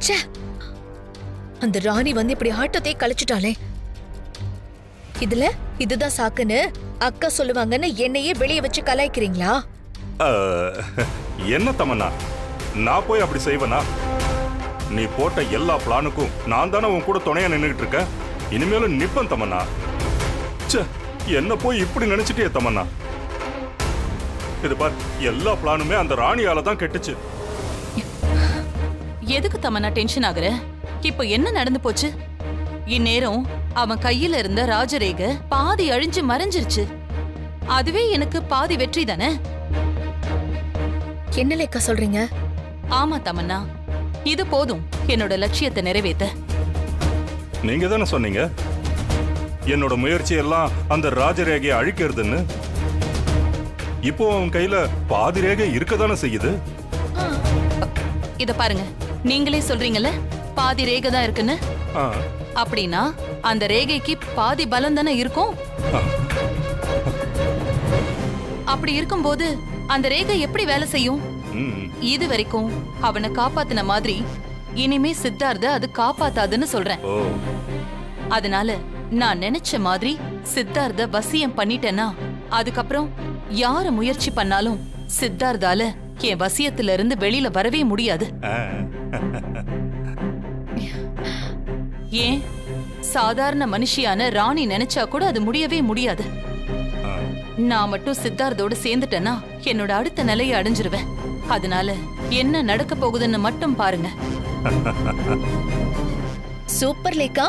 ச்சே, அந்த ராணி வந்து இப்படி ஆட்டத்தை கழிச்சுட்டாளே. இதுதான் சாக்குன்னு அக்கா சொல்லுவாங்கன்னு என்னையே வெளியே வச்சு கலாய்க்கிறீங்களா? என்ன தமன்னா, நான் போய் அப்படி செய்வேனா? நீ போட்ட எல்லா பிளானுக்கும் நான் தானே உன் கூட துணையா நின்னுகிட்டு இருக்கேன். இனிமேலும் நிப்பன் தமன்னா. ச்சே, என்ன போய் இப்படி நினைச்சிட்டே தமன்னா. இது பார், எல்லா பிளானுமே அந்த ராணியால தான் கெட்டுச்சு. எதுக்கு தமன்னா டென்ஷன் ஆகுற? இப்போ என்ன நடந்து போச்சு? இந்நேரம் அவன் கையில இருந்த ராஜரேகை பாதி அழிஞ்சு மறைஞ்சிருச்சு. அதுவே எனக்கு பாதி வெற்றி தானே. என்ன லேக்கா சொல்றீங்க? ஆமா தமன்னா, இது போதும் என்னோட லட்சியத்தை நிறைவேத்த. நீங்க தானே சொன்னீங்க என்னோட முயற்சி எல்லாம் அந்த ராஜரேகையை அழிக்கிறதுன்னு. இப்போ அவன் கையில பாதி ரேகை இருக்கதானே செய்யுது. இத பாருங்க, நீங்களே சொல்றீங்கல்ல பாதி ரேகை தான் இருக்குன்னு. அப்படின்னா அந்த ரேகைக்கு பாதி பலம் தானே இருக்கும். அப்படி இருக்கும்போது அந்த ரேகை எப்படி வேலை செய்யும்? இது வரைக்கும் அவனை காப்பாத்தின மாதிரி இனிமே சித்தார்த்த அது காப்பாத்தாதுன்னு சொல்றேன். அதனால நான் நினைச்ச மாதிரி சித்தார்த்த வசியம் பண்ணிட்டேன்னா அதுக்கப்புறம் யார முயற்சி பண்ணாலும் சித்தார்த்தால என் வசியத்துல இருந்து வெளியில வரவே முடியாது. ஏன் சாதாரண மனுஷியான ராணி நினைச்சா கூட அது முடியவே முடியாது. நான் மட்டும் சித்தார்த்தோட சேர்ந்துட்டேன்னா என்னோட அடுத்த நிலையை அடைஞ்சிருவேன். அதனால என்ன நடக்க போகுதுன்னு மட்டும் பாருங்க. சூப்பர் லேக்கா.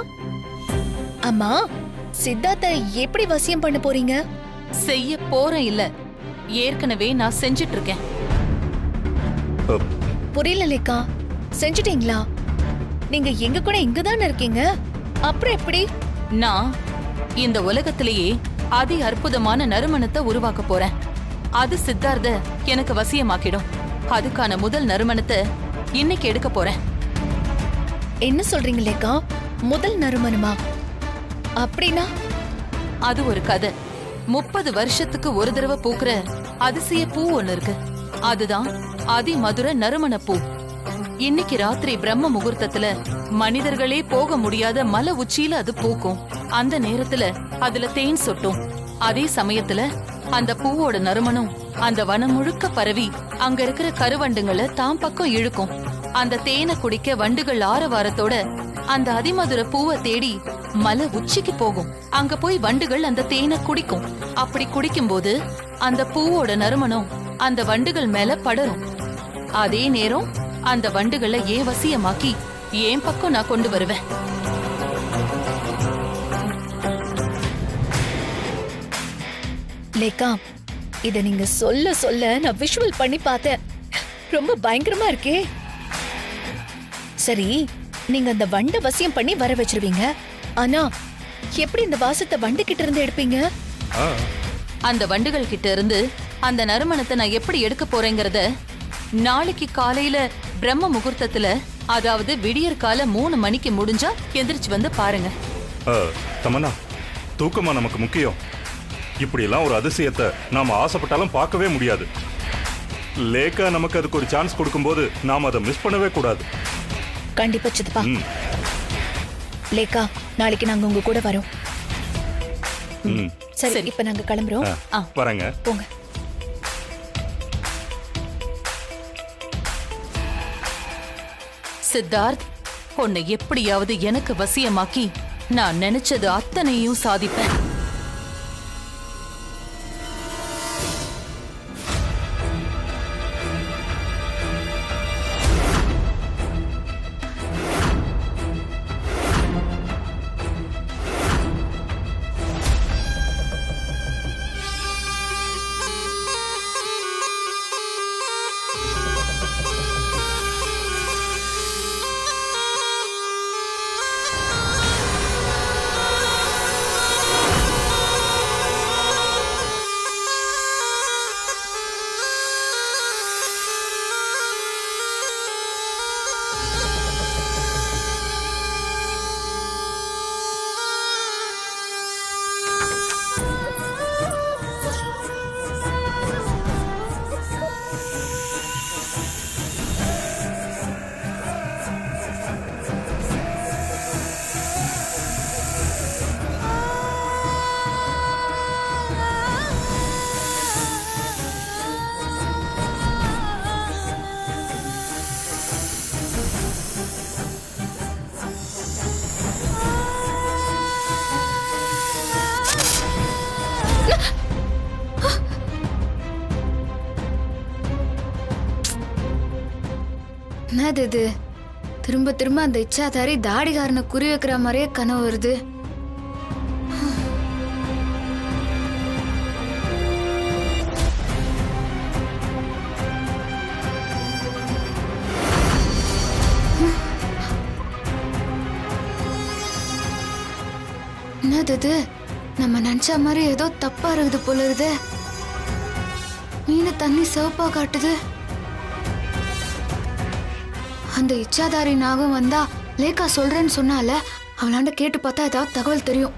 அம்மா, சித்தார்த்த எப்படி வசியம் பண்ண போறீங்க? செய்ய போறேன் இல்ல, ஏற்கனவே நான் செஞ்சிட்டு இருக்கேன். புரியல லேக்கா, செஞ்சிட்டீங்களா? நீங்க எங்க கூட இங்கதானே இருக்கீங்க, அப்புறம் எப்படி? நான் இந்த உலகத்திலேயே அதி அற்புதமான நறுமணத்தை உருவாக்க போறேன். அது சித்தார்த்த எனக்கு வசியமாக்கிடும். அதுக்கான முதல் நறுமணத்தை இன்னைக்கு எடுக்க போறேன். என்ன சொல்றீங்க லேக்கா? முதல் நறுமணமா? அப்படின்னா அது ஒரு கதை. 30 வருஷத்துக்கு ஒரு தடவை பூக்குற அதிசய பூ ஒண்ணு இருக்கு. அதுதான் அதி மதுர நறுமண பூ. இன்னைக்கு ராத்திரி பிரம்ம முகூர்த்தத்துல மனிதர்களே போக முடியாத மலை உச்சியில அது பூக்கும். அந்த நேரத்துல அதுல தேன் சொட்டும். அதே சமயத்துல அந்த பூவோட நறுமணம் அந்த வனம் முழுக்க பரவி அங்க இருக்கிற கருவண்டுங்களை தாம் பக்கம் இழுக்கும். அந்த தேனை குடிக்க வண்டுகள் ஆரவாரத்தோட அந்த அதிமதுர பூவை தேடி மலை உச்சிக்கு போகும். அங்க போய் வண்டுகள் அந்த தேனை குடிக்கும். அப்படி குடிக்கும் போது அந்த பூவோட நறுமணம் அந்த வண்டுகள் மேல படரும். அதே நேரம் அந்த வண்டுகளை ஏன் வசியமாக்கி ஏன் பக்கம் நான் கொண்டு வருவேன். லேக்கா, இத நீங்க சொல்ல சொல்ல நான் விஷுவல் பண்ணி பார்த்தேன். ரொம்ப பயங்கரமா இருக்கே. சரி, நீங்க அந்த வண்டை வசியம் பண்ணி வர வச்சிருவீங்க. ஆனா எப்படி இந்த வாசத்தை வண்டு கிட்ட இருந்து எடுப்பீங்க? அந்த வண்டுகள் கிட்ட இருந்து அந்த நறுமணத்தை நான் எப்படி எடுக்க போறேங்கிறத நாளைக்கு காலையில பிரம்ம முகூர்த்தத்துல, அதாவது விடியற் கால 3 மணிக்கு முடிஞ்சா எந்திரிச்சு வந்து பாருங்க. தமன்னா, தூக்கமா நமக்கு முக்கியம். இப்படி எல்லாம் ஒரு அதிசயத்தை நாம ஆசைப்பட்டாலும் பார்க்கவே முடியாது. லேக்கா நமக்கு அதுக்கு ஒரு சான்ஸ் கொடுக்கும்போது நாம அதை மிஸ் பண்ணவே கூடாது. கண்டிப்பா சித்தப்பா. லேக்கா, நாளைக்கு நாங்க உங்க கூட வரோம். சரி, இப்ப நாங்க கிளம்புறோம். வரங்க. போங்க. சித்தார்த், உன்னை எப்படியாவது எனக்கு வசியமாக்கி நான் நினைச்சது அத்தனையும் சாதிப்பேன். என்னது இது? திரும்ப திரும்ப அந்த இச்சாதாரி தாடிகாரனை குறி வைக்கிற மாதிரியே கனவு வருது. என்னது இது? நம்ம நினைச்ச மாதிரி ஏதோ தப்பா இருக்குது போல இருக்குது. மீன் தண்ணி சிவப்பா காட்டுது. அந்த இச்சாதாரி நாகம் வந்தா லேக்கா சொல்றேன்னு சொன்னால அவளாண்ட கேட்டு பார்த்தா ஏதாவது தகவல் தெரியும்.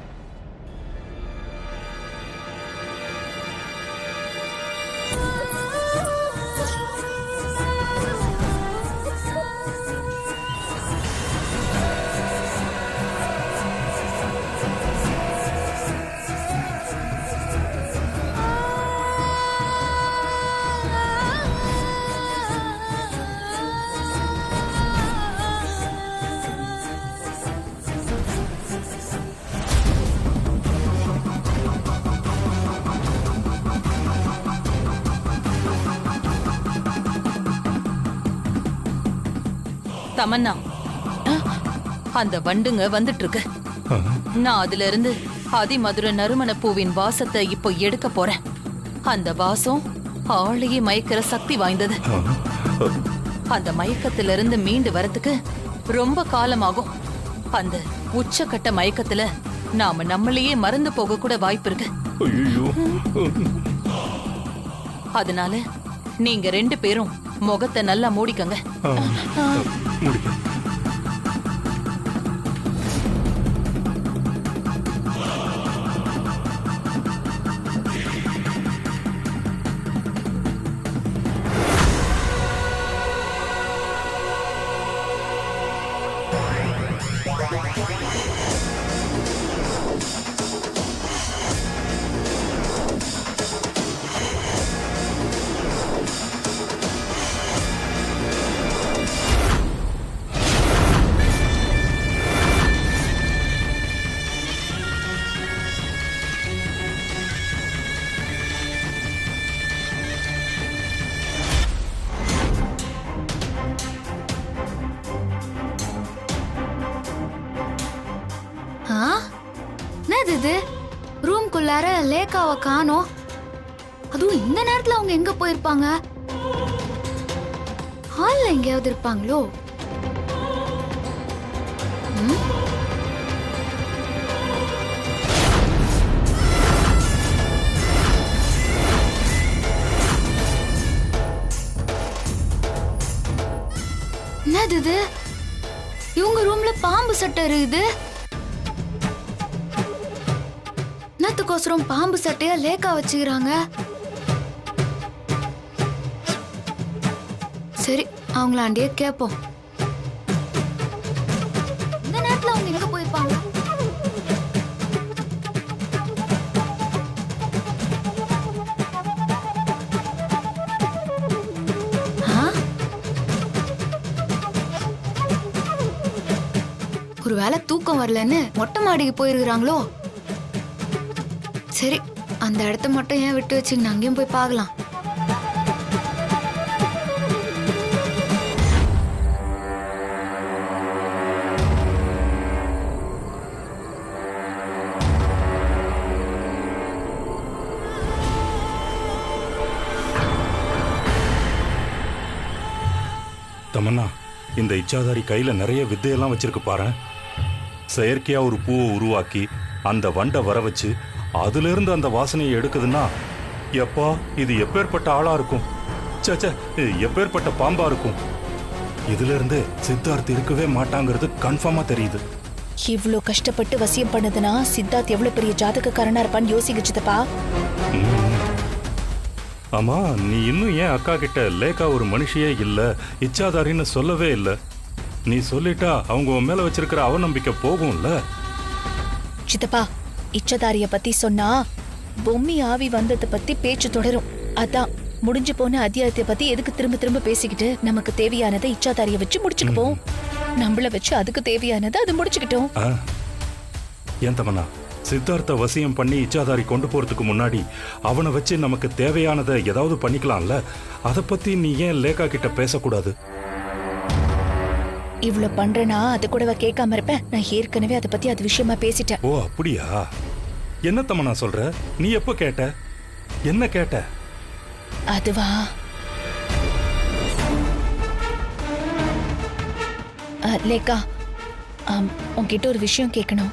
தமன்னா, அந்த வண்டுங்க வந்துட்டு இருக்கு. நான் அதுல இருந்து அதிமதுர நறுமண பூவின் வாசத்தை இப்போ எடுக்க போறேன். அந்த வாசம் ஆளையே மயக்கிற சக்தி வாய்ந்தது. அந்த மயக்கத்துல இருந்து மீண்டு வரதுக்கு ரொம்ப காலமாகும். அந்த உச்சக்கட்ட மயக்கத்துல நாம நம்மளையே மறந்து போக கூட வாய்ப்பு இருக்கு. அதனால நீங்க 2 பேரும் முகத்தை நல்லா மூடிக்கங்க. என்னது இது? ரூம்குள்ளார லேக்காவை காணோம். அதுவும் இந்த நேரத்துல அவங்க எங்க போயிருப்பாங்க? ஹால்ல எங்கேயாவது இருப்பாங்களோ? என்னது இது? இவங்க ரூம்ல பாம்பு சட்டை இருக்குது. என்னத்துக்கோசரம் பாம்பு சட்டையா லேக்கா வச்சுக்கிறாங்க? சரி, அவங்களாண்டியே கேட்போம். இந்த நேரத்துல அவங்க எங்க போயிருப்பாங்க? ஒருவேளை தூக்கம் வரலன்னு மொட்டை மாடிக்கு போயிருக்கிறாங்களோ? சரி, அந்த இடத்த மட்டும் ஏன் விட்டு வச்சுங்க, அங்கேயும் போய் பார்க்கலாம். தமன்னா, இந்த இச்சாதாரி கையில நிறைய வித்தையெல்லாம் வச்சிருக்கு பாரு. செயற்கையா ஒரு பூவை உருவாக்கி அந்த வண்டை வர வச்சு அதுல இருந்து அந்த வாசனையை எடுக்குதுன்னா, எப்பா இது எப்பேற்பட்ட ஆளா இருக்கும்? சச்ச, எப்பேற்பட்ட பாம்பா இருக்கும்? இதுல இருந்து சித்தார்த் இருக்கவே மாட்டாங்கிறது கன்ஃபார்மா தெரியுது. இவ்ளோ கஷ்டப்பட்டு வசியம் பண்ணதுன்னா சித்தார்த் எவ்வளவு பெரிய ஜாதகக்காரனா இருப்பான்னு யோசிச்சுதப்பா. ஆமா, நீ இன்னும் ஏன் அக்கா கிட்ட லேக்கா ஒரு மனுஷியே இல்ல, இச்சாதாரின்னு சொல்லவே இல்லை? நீ சொல்லிட்டா அவங்க உன் மேல வச்சிருக்கிற அவநம்பிக்கை போகும்ல. சித்தப்பா, இச்சதாரிய பத்தி சொன்னா பொம்மி ஆவி வந்ததை பத்தி பேச்சு தொடரும். அதான் முடிஞ்சு போன அத்தியாயத்தை பத்தி எதுக்கு திரும்ப திரும்ப பேசிக்கிட்டு, நமக்கு தேவையானதை இச்சாதாரிய வச்சு முடிச்சுக்குவோம். நம்மள வச்சு அதுக்கு தேவையானதை அது முடிச்சுக்கிட்டோம். ஏன் தமன்னா, சித்தார்த்த வசியம் பண்ணி இச்சாதாரி கொண்டு போறதுக்கு முன்னாடி அவனை வச்சு நமக்கு தேவையானதை ஏதாவது பண்ணிக்கலாம்ல. அதை பத்தி நீ ஏன் லேக்கா கிட்ட பேசக்கூடாது? இவ்ளோ பண்றேனா அது கூடவா கேட்காம இருப்பேன்? நான் ஏற்கனவே அதை பத்தி அது விஷயமா பேசிட்டேன். ஓ அப்படியா? என்ன தமன்னா சொல்ற? நீ எப்ப கேட்ட? என்ன கேட்ட? அதுவா, லேக்கா, உன்கிட்ட ஒரு விஷயம் கேட்கணும்.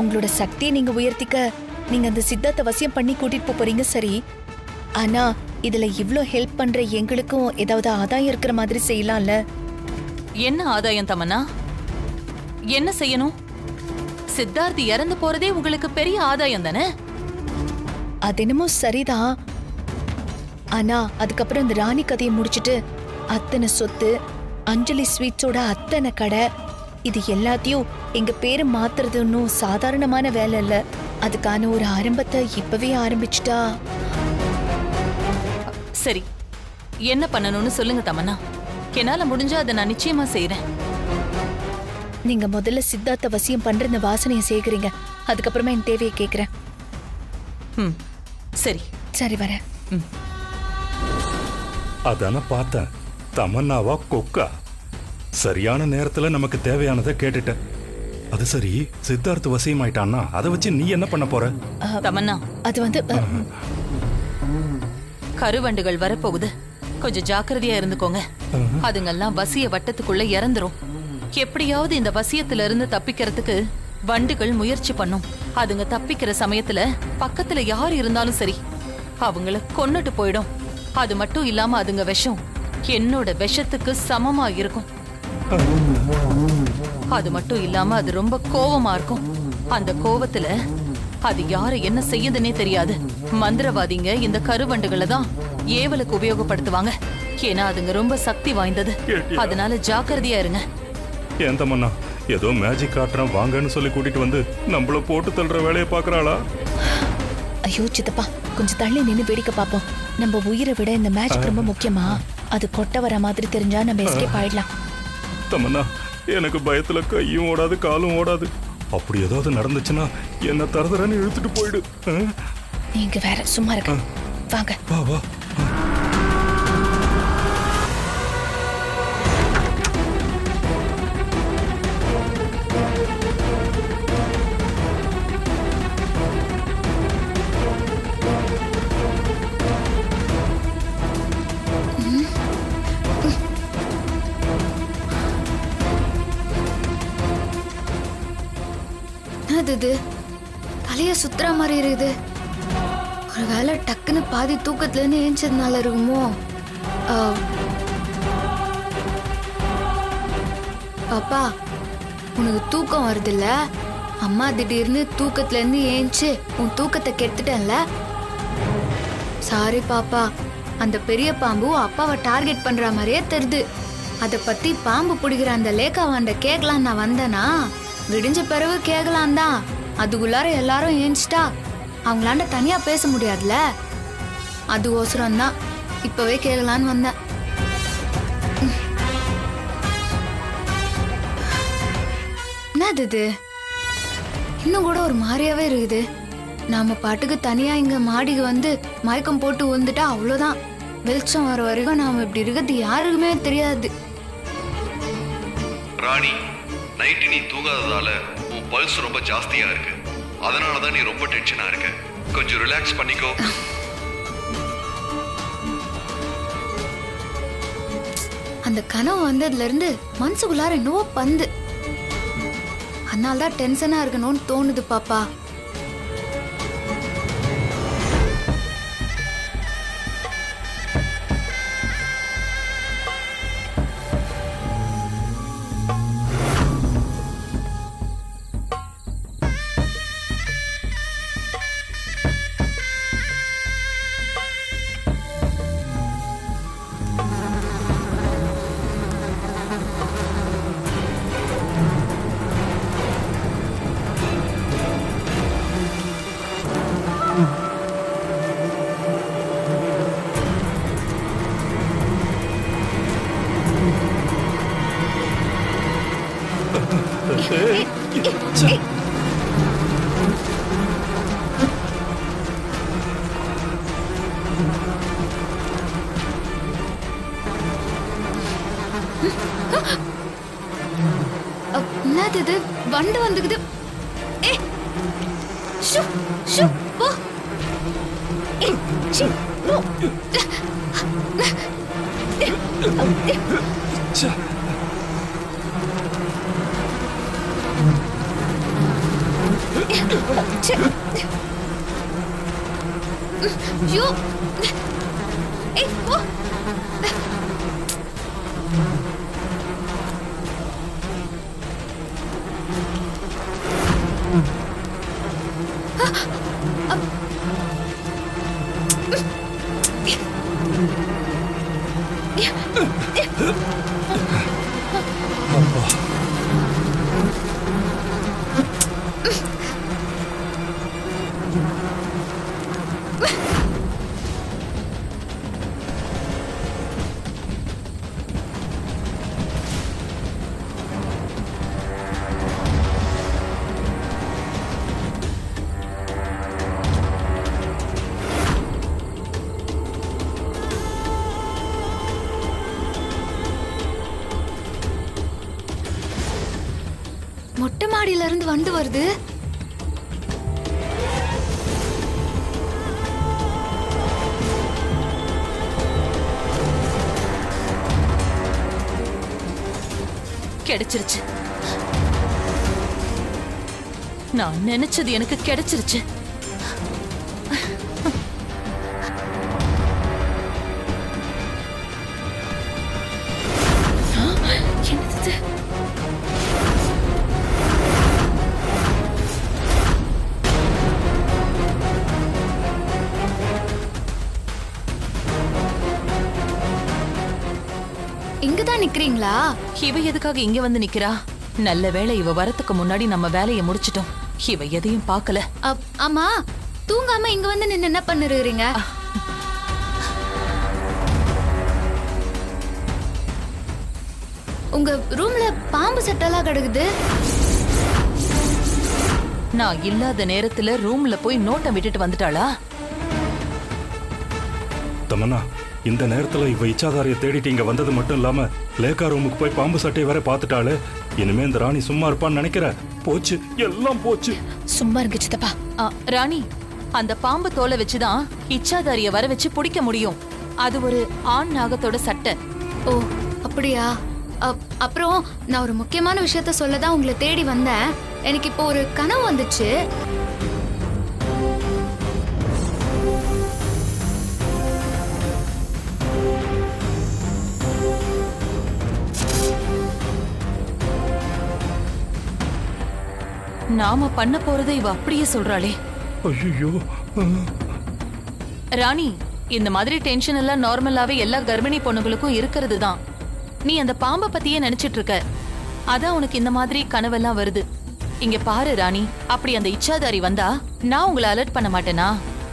உங்களோட சக்தியை நீங்க உயர்த்திக்க நீங்க அந்த சித்தார்த்த வசியம் பண்ணி கூட்டிட்டு போறீங்க சரி, ஆனா இதுல இவ்ளோ ஹெல்ப் பண்ற எங்களுக்கும் ஏதாவது ஆதாயம் இருக்கிற மாதிரி செய்யலாம்ல? என்ன ஆதாயம் தமன்னா? என்ன செய்யணும்? சித்தார்த் இறந்து போறதே உங்களுக்கு பெரிய ஆதாயம் தானே? அது என்னமோ சரிதான். ஆனா அதுக்கப்புறம் இந்த ராணி கதையை முடிச்சிட்டு அத்தனை சொத்து, அஞ்சலி ஸ்வீட்ஸோட அத்தனை கடை, இது எல்லாத்தையும் எங்க பேரு மாத்துறது ஒன்றும் சாதாரணமான வேலை இல்ல. அதுக்கான ஒரு ஆரம்பத்தை இப்பவே ஆரம்பிச்சுட்டா. சரி, என்ன பண்ணணும்னு சொல்லுங்க தமன்னா. என்னால முடிஞ்சா அதை நான் நிச்சயமா செய்யறேன். நீங்க முதல்ல சித்தார்த்த வசியம் பண்ற இந்த வாசனையை சேகரிங்க. அதுக்கப்புறமா என் தேவையை கேக்குறேன். ம், சரி சரி, வரேன். அதான பார்த்தேன். தமன்னாவா கொக்கா? சரியான நேரத்துல நமக்கு தேவையானதை கேட்டுட்ட. அது சரி, சித்தார்த் வசியமாயிட்டான்னா அதை வச்சு நீ என்ன பண்ண போற? தமன்னா, அது வந்து கருவண்டுகள் வரப்போகுது. கொஞ்சம் ஜாக்கிரதையா இருந்துக்கோங்க. அதுங்கெல்லாம் வசிய வட்டத்துக்குள்ள இறந்துரும். எப்படியாவது இந்த வசியத்துல இருந்து தப்பிக்கிறதுக்கு வண்டுகள் முயற்சி பண்ணும். அதுங்க தப்பிக்கிற சமயத்துல பக்கத்துல யார் இருந்தாலும் சரி, அவங்கள கொன்னுட்டு போயிடும். அது மட்டும் இல்லாம அதுங்க விஷம் என்னோட விஷத்துக்கு சமமா இருக்கும். அது மட்டும் இல்லாம அது ரொம்ப கோவமா இருக்கும். அந்த கோவத்துல அது யார என்ன செய்யுதுன்னே தெரியாது. மந்திரவாதிங்க இந்த கருவண்டுகளை தான் ஏவலுக்கு உபயோகப்படுத்துவாங்க. ஏன்னா அதுங்க ரொம்ப சக்தி வாய்ந்தது. அதனால ஜாக்கிரதையா இருங்க. ஏன் தமன்னா, ஏதோ மேஜிக் காட்டுறேன் வாங்கன்னு சொல்லி கூட்டிட்டு வந்து நம்மள போட்டு தள்ளுற வேலையை பாக்குறாளா? ஐயோ சித்தப்பா, கொஞ்சம் தள்ளி நின்னு வேடிக்கை பார்ப்போம். நம்ம உயிரை விட இந்த மேஜிக் ரொம்ப முக்கியமா? அது கொட்ட வர மாதிரி தெரிஞ்சா நம்ம எஸ்கேப் ஆயிடலாம். தமன்னா, எனக்கு பயத்துல கையும் ஓடாது காலும் ஓடாது. அப்படி ஏதாவது நடந்துச்சுன்னா என்ன தரதரன்னு இழுத்துட்டு போயிடு. நீங்க வேற சும்மா இருக்க. வாங்க. வா வா. இது தலைய சுத்துற மாதிரி இருக்குது. ஒருவேளை டக்குன்னு பாதி தூக்கத்துல இருந்து ஏஞ்சதுனால இருக்குமோ? பாப்பா, உனக்கு தூக்கம் வருது இல்ல? அம்மா திடீர்னு தூக்கத்துல இருந்து ஏஞ்சு உன் தூக்கத்தை கெடுத்துட்டேன்ல. சாரி பாப்பா, அந்த பெரிய பாம்பு அப்பாவை டார்கெட் பண்ற மாதிரியே தெரியுது. அதை பத்தி பாம்பு பிடிக்கிற அந்த லேக்காவாண்ட கேட்கலாம் நான் வந்தேனா? விடிஞ்ச பிறகு கேட்கலாம் தான். அதுக்குள்ளார எல்லாரும் ஏஞ்சிட்டா அவங்களாண்ட தனியா பேச முடியாதுல. அது ஓசரம் தான் இப்பவே கேட்கலான்னு வந்தேன். என்னது இது? இன்னும் கூட ஒரு மாதிரியாவே இருக்குது. நாம பாட்டுக்கு தனியா இங்க மாடிக்கு வந்து மயக்கம் போட்டு வந்துட்டா அவ்வளவுதான். வெளிச்சம் வர வரைக்கும் நாம இப்படி இருக்கிறது யாருக்குமே தெரியாது. ராணி, நைட்டு நீ தூங்காததால உன் பல்ஸ் ரொம்ப ஜாஸ்தியா இருக்கு. அதனாலதான் நீ ரொம்ப டென்ஷனா இருக்க. கொஞ்சம் ரிலாக்ஸ் பண்ணிக்கோ. அந்த கனவு வந்ததுல இருந்து மனசுக்குள்ளார என்னவோ பந்து. அதனால்தான் டென்ஷனா இருக்கணும்னு தோணுது பாப்பா. என்னது இது? வண்டு வந்துக்குது. ஏ ஷு ஷு போ. ஏ சி போ. யோ ஏ போ. மொட்டை மாடியில இருந்து வண்டு வருது. கிடைச்சிருச்சு. நான் நினைச்சது எனக்கு கிடைச்சிருச்சு. என்னது? இங்கதான் நிக்கிறீங்களா? இவ எதுக்காக இங்க வந்து நிக்கிறா? நல்ல வேளை இவ வரத்துக்கு முன்னாடி நம்ம வேலையை முடிச்சிட்டோம். இவ எதையும் பார்க்கல. ஆமா, தூங்காம இங்க வந்து நின்னு என்ன பண்ணுறீங்க? உங்க ரூம்ல பாம்பு சட்டெல்லாம் கிடக்குது. நான் இல்லாத நேரத்துல ரூம்ல போய் நோட்டம் விட்டுட்டு வந்துட்டாளா? தமன்னா, இந்த நேரத்துல இவ இச்சாதாரிய தேடிட்டு இங்க வந்தது மட்டும் இல்லாம லேக்கா ரூமுக்கு போய் பாம்பு சட்டையை வேற பாத்துட்டாளே. இனிமே இந்த ராணி சும்மா இருப்பான்னு நினைக்கிற. போச்சு, எல்லாம் போச்சு. சும்மா இருங்க சித்தப்பா. ராணி, அந்த பாம்பு தோலை வச்சுதான் இச்சாதாரிய வர வச்சு பிடிக்க முடியும். அது ஒரு ஆண் நாகத்தோட சட்டை. ஓ அப்படியா? அப்புறம் நான் ஒரு முக்கியமான விஷயத்த சொல்லதான் உங்களை தேடி வந்தேன். எனக்கு இப்போ ஒரு கனவு வந்துச்சு. நாம பண்ண போறதை இவ அப்படியே சொல்றாளே. ஐயோ ராணி, இந்த மாதிரி டென்ஷன் எல்லாம் நார்மலாவே எல்லா கர்ப்பிணி பொண்ணுங்களுக்கும் இருக்கிறது தான். நீ அந்த பாம்பை பத்தியே நினைச்சிட்டு இருக்க. அதான் உனக்கு இந்த மாதிரி கனவெல்லாம் வருது. இங்க பாரு ராணி, அப்படி அந்த இச்சாதாரி வந்தா நான் உங்களை அலர்ட் பண்ண மாட்டேனா?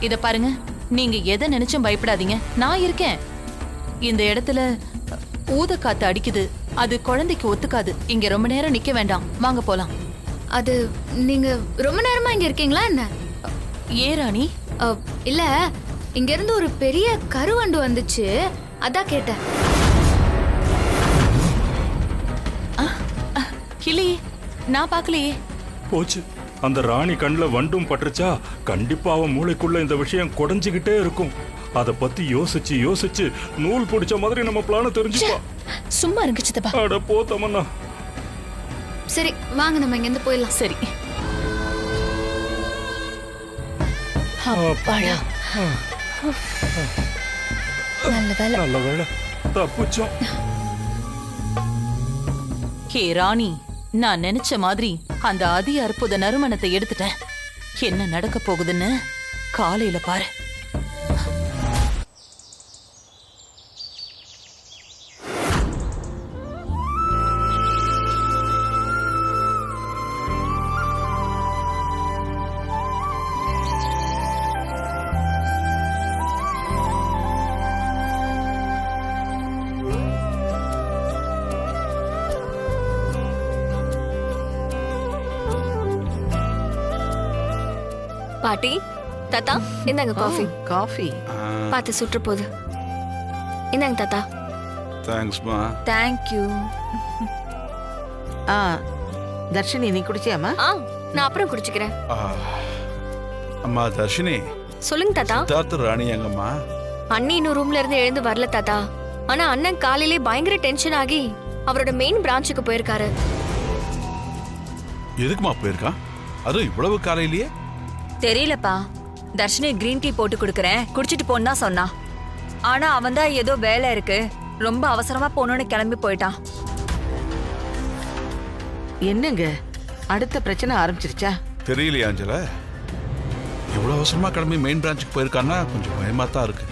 இத பாருங்க, நீங்க எதை நினைச்சும் பயப்படாதீங்க. நான் இருக்கேன். இந்த இடத்துல ஊத காத்து அடிக்குது. அது குழந்தைக்கு ஒத்துக்காது. இங்க ரொம்ப நேரம் நிக்க வேண்டாம். வாங்க போலாம். அது நீங்க ரொம்ப நேரமா இங்க இருக்கீங்களா என்ன? ஏன் ராணி? இல்ல, இங்க இருந்து ஒரு பெரிய கருவண்டு வந்துச்சு, அதான் கேட்டேன். இல்லையே, நான் பார்க்கலையே. போச்சு. அந்த ராணி கண்ணுல வண்டும் பட்டுருச்சா கண்டிப்பா அவன் மூளைக்குள்ள இந்த விஷயம் குடைஞ்சுகிட்டே இருக்கும். அத பத்தி யோசிச்சு யோசிச்சு நூல் பிடிச்ச மாதிரி நம்ம பிளான தெரிஞ்சுப்பா. சும்மா இருங்க சித்தப்பா. அட போ தமன்னா. சரி வாங்க, நம்ம இங்க இருந்து போயிடலாம். சரி. அப்பாடா. நல்ல வேலை. நல்ல வேலை, தப்பிச்சோம். ஹே ராணி, நான் நினைச்ச மாதிரி அந்த அதி அற்புத நறுமணத்தை எடுத்துட்டேன். என்ன நடக்க போகுதுன்னு காலையில பாரு. பாட்டி, தாத்தா, இந்தாங்க காஃபி. காஃபி பார்த்து சுற்ற போகுது. இந்தாங்க தாத்தா. தேங்க்ஸ்மா. தேங்க்யூ. ஆ தர்ஷினி நீ குடிச்சியாமா? ஆ நான் அப்புறம் குடிச்சுக்கிறேன். அம்மா தர்ஷினி, சொல்லுங்க தாத்தா. சித்தார்த்த ராணி எங்கம்மா? அண்ணி இன்னும் ரூம்ல இருந்து எழுந்து வரல தாத்தா. ஆனா அண்ணன் காலையிலே பயங்கர டென்ஷன் ஆகி அவரோட மெயின் பிரான்ச்சுக்கு போயிருக்காரு. எதுக்குமா போயிருக்கான்? அதுவும் இவ்வளவு காலையிலேயே? தெரியலப்பா. தர்ஷினி கிரீன் டீ போட்டு கொடுக்கறேன், குடிச்சிட்டு போன்னு தான் சொன்னா. ஆனா அவன் தான் ஏதோ வேலை இருக்கு, ரொம்ப அவசரமா போகணும்னு கிளம்பி போயிட்டான். என்னங்க அடுத்த பிரச்சனை ஆரம்பிச்சிருச்சா? தெரியலையா அஞ்சல? இவ்வளவு அவசரமா கிளம்பி மெயின் பிரான்ச்சுக்கு போயிருக்கான்னா கொஞ்சம் பயமா தான் இருக்கு.